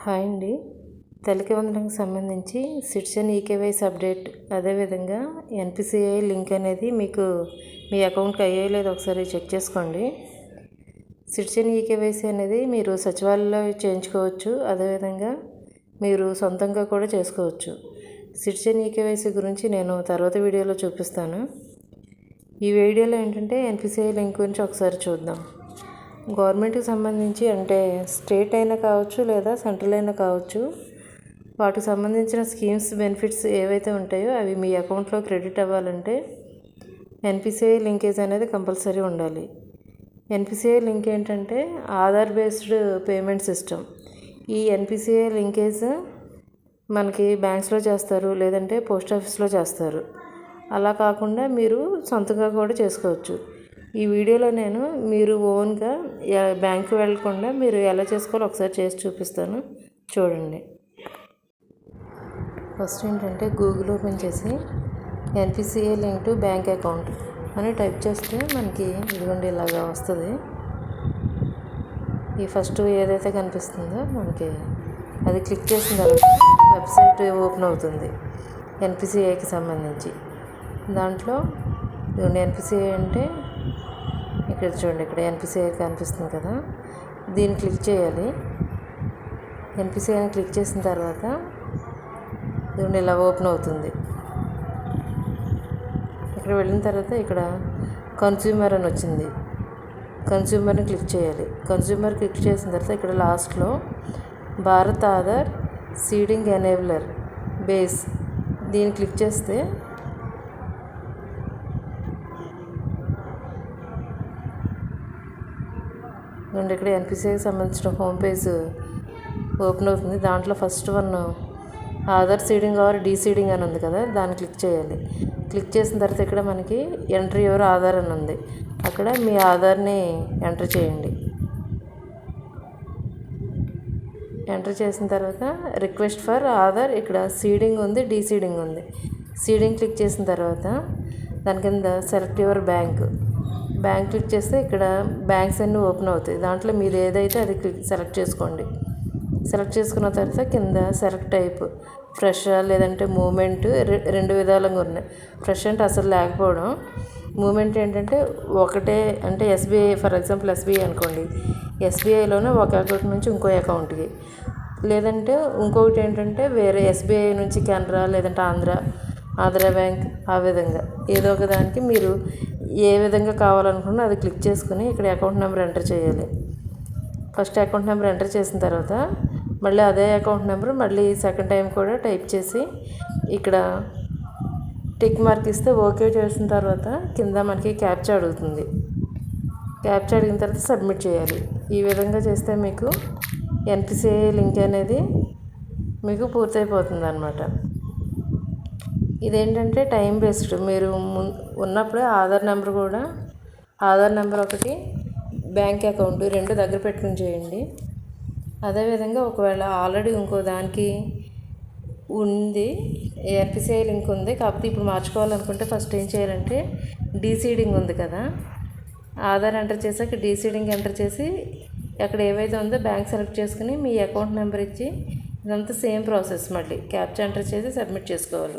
Hi అండి. తల్లికి వందనంకి సంబంధించి సిటిజన్ ఈకేవైసీ అప్డేట్, అదేవిధంగా ఎన్పిసిఐ లింక్ అనేది మీకు మీ అకౌంట్కి అయ్యో లేదో ఒకసారి చెక్ చేసుకోండి. సిటిజన్ ఈకేవైసీ అనేది మీరు సచివాలయంలో చేయించుకోవచ్చు, అదేవిధంగా మీరు సొంతంగా కూడా చేసుకోవచ్చు. సిటిజన్ ఈకేవైసీ గురించి నేను తర్వాత వీడియోలో చూపిస్తాను. ఈ వీడియోలో ఏంటంటే ఎన్పిసిఐ లింక్ గురించి ఒకసారి చూద్దాం. గవర్నమెంట్కి సంబంధించి అంటే స్టేట్ అయినా కావచ్చు లేదా సెంట్రల్ అయినా కావచ్చు, వాటికి సంబంధించిన స్కీమ్స్ బెనిఫిట్స్ ఏవైతే ఉంటాయో అవి మీ అకౌంట్లో క్రెడిట్ అవ్వాలంటే ఎన్పిసిఐ లింకేజ్ అనేది కంపల్సరీ ఉండాలి. ఎన్పిసిఐ లింక్ ఏంటంటే ఆధార్ బేస్డ్ పేమెంట్ సిస్టమ్. ఈ ఎన్పిసిఐ లింకేజ్ మనకి బ్యాంక్స్లో చేస్తారు, లేదంటే పోస్ట్ ఆఫీస్లో చేస్తారు. అలా కాకుండా మీరు సొంతంగా కూడా చేసుకోవచ్చు. ఈ వీడియోలో నేను మీరు ఓన్గా బ్యాంకు వెళ్ళకుండా మీరు ఎలా చేసుకోవాలో ఒకసారి చేసి చూపిస్తాను, చూడండి. ఫస్ట్ ఏంటంటే గూగుల్ ఓపెన్ చేసి NPCI link to bank account అని టైప్ చేస్తే మనకి ఇదిగోండి ఇలాగా వస్తుంది. ఈ ఫస్ట్ ఏదైతే కనిపిస్తుందో మనకి అది క్లిక్ చేసిన తర్వాత వెబ్సైట్ ఓపెన్ అవుతుంది ఎన్పిసిఐకి సంబంధించి. దాంట్లో ఇదిగోండి ఎన్పిసిఐ అంటే ఇక్కడ చూడండి, ఇక్కడ ఎన్పిసిఐ కనిపిస్తుంది కదా, దీన్ని క్లిక్ చేయాలి. ఎన్పిసిఐని క్లిక్ చేసిన తర్వాత ఇదిగోండి ఇలా ఓపెన్ అవుతుంది. ఇక్కడ వెళ్ళిన తర్వాత ఇక్కడ కన్స్యూమర్ అని వచ్చింది, కన్స్యూమర్ని క్లిక్ చేయాలి. కన్స్యూమర్ క్లిక్ చేసిన తర్వాత ఇక్కడ లాస్ట్లో Bharat Aadhaar seeding enabler base దీన్ని క్లిక్ చేస్తే ఇక్కడ ఎన్పిసిఐకి సంబంధించిన హోమ్ పేజ్ ఓపెన్ అవుతుంది. దాంట్లో first one Aadhaar seeding or deseeding అని ఉంది కదా, దాన్ని క్లిక్ చేయాలి. క్లిక్ చేసిన తర్వాత ఇక్కడ మనకి ఎంట్రీ యువర్ ఆధార్ అని ఉంది, అక్కడ మీ ఆధార్ని ఎంటర్ చేయండి. ఎంటర్ చేసిన తర్వాత రిక్వెస్ట్ ఫర్ ఆధార్, ఇక్కడ సీడింగ్ ఉంది, డీసీడింగ్ ఉంది. సీడింగ్ క్లిక్ చేసిన తర్వాత దాని కింద సెలెక్ట్ యువర్ బ్యాంక్ క్లిక్ చేస్తే ఇక్కడ బ్యాంక్స్ అన్నీ ఓపెన్ అవుతాయి. దాంట్లో మీది ఏదైతే అది సెలెక్ట్ చేసుకోండి. సెలెక్ట్ చేసుకున్న తర్వాత కింద సెలెక్ట్ టైప్ ఫ్రెష్ లేదంటే మూమెంట్, రెండు విధాలుగా ఉన్నాయి. ఫ్రెష్ అంటే అసలు లేకపోవడం, మూమెంట్ ఏంటంటే ఒకటే అంటే ఎస్బీఐ, ఫర్ ఎగ్జాంపుల్ ఎస్బీఐ అనుకోండి, ఎస్బీఐలోనే ఒక అకౌంట్ నుంచి ఇంకో అకౌంట్కి, లేదంటే ఇంకొకటి ఏంటంటే వేరే ఎస్బీఐ నుంచి కెనరా లేదంటే ఆంధ్ర బ్యాంక్, ఆ విధంగా ఏదో ఒక దానికి మీరు ఏ విధంగా కావాలనుకున్నా అది క్లిక్ చేసుకుని ఇక్కడ అకౌంట్ నెంబర్ ఎంటర్ చేయాలి. ఫస్ట్ అకౌంట్ నెంబర్ ఎంటర్ చేసిన తర్వాత మళ్ళీ అదే అకౌంట్ నెంబర్ మళ్ళీ సెకండ్ టైం కూడా టైప్ చేసి ఇక్కడ టిక్ మార్క్ ఇస్తే ఓకే చేసిన తర్వాత కింద మనకి క్యాప్చా అడుగుతుంది. క్యాప్చా అడిగిన తర్వాత సబ్మిట్ చేయాలి. ఈ విధంగా చేస్తే మీకు ఎన్పిసిఐ లింక్ అనేది మీకు పూర్తయిపోతుంది అన్నమాట. ఇదేంటంటే టైం బేస్డ్, మీరు ఉన్నప్పుడే ఆధార్ నెంబర్ ఒకటి, బ్యాంక్ అకౌంట్ రెండు దగ్గర పెట్టుకుని చేయండి. అదేవిధంగా ఒకవేళ ఆల్రెడీ ఇంకో దానికి ఉంది, ఎన్పిసిఐ లింక్ ఉంది, కాకపోతే ఇప్పుడు మార్చుకోవాలనుకుంటే ఫస్ట్ ఏం చేయాలంటే డీసీడింగ్ ఉంది కదా, ఆధార్ ఎంటర్ చేసాక డీసీడింగ్ ఎంటర్ చేసి అక్కడ ఏవైతే ఉందో బ్యాంక్ సెలెక్ట్ చేసుకుని మీ అకౌంట్ నెంబర్ ఇచ్చి ఇదంతా సేమ్ ప్రాసెస్ మళ్ళీ క్యాప్చా ఎంటర్ చేసి సబ్మిట్ చేసుకోవాలి.